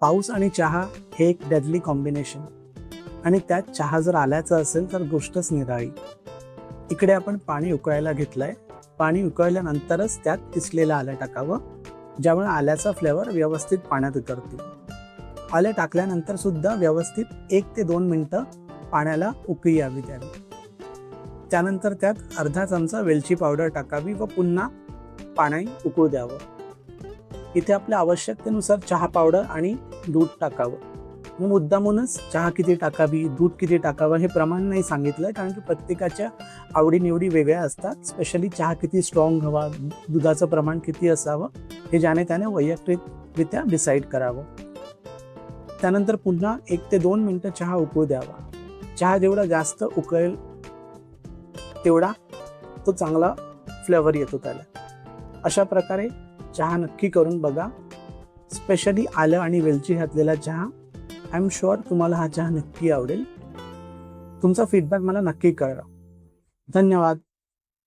पाऊस आणि चहा हे एक डेडली कॉम्बिनेशन आणि त्यात चहा जर आल्याचा असेल तर गोष्टच निराळी। इकडे आपण पाणी उकळायला घेतलंय। पाणी उकळल्यानंतरच त्यात किसलेलं आलं टाकावं, ज्यामुळे आल्याचा फ्लेवर व्यवस्थित पाण्यात उतरतो। आले टाकल्यानंतर सुद्धा व्यवस्थित 1 ते 2 मिनिटं पाण्याला उकळी यावी द्यावी। त्यानंतर त्यात अर्धा चमचा वेलची पावडर टाकावी व पुन्हा पाणी उकळू द्यावं। इथे आपल्या आवश्यकतेनुसार चहा पावडर आणि दूध टाकावं। मी मुद्दामूनच चहा किती टाकावी, दूध किती टाकावं हे प्रमाण नाही सांगितलंय, कारण की प्रत्येकाच्या आवडीनिवडी वेगळ्या असतात। स्पेशली चहा किती स्ट्रॉंग हवा, दुधाचं प्रमाण किती असावं हे ज्याने त्याने वैयक्तिकरित्या डिसाईड करावं। त्यानंतर पुन्हा 1 ते 2 मिनिटं चहा उकळू द्यावा। चहा जेवढा जास्त उकळेल तेवढा तो चांगला फ्लेवर येतो त्याला। अशा प्रकारे चहा नक्की करून बघा। स्पेशली आलं आणि वेलची घातलेला चहा। आय एम शुअर तुम्हाला हा चहा नक्की आवडेल। तुमचा फीडबॅक मला नक्की कळवा। धन्यवाद।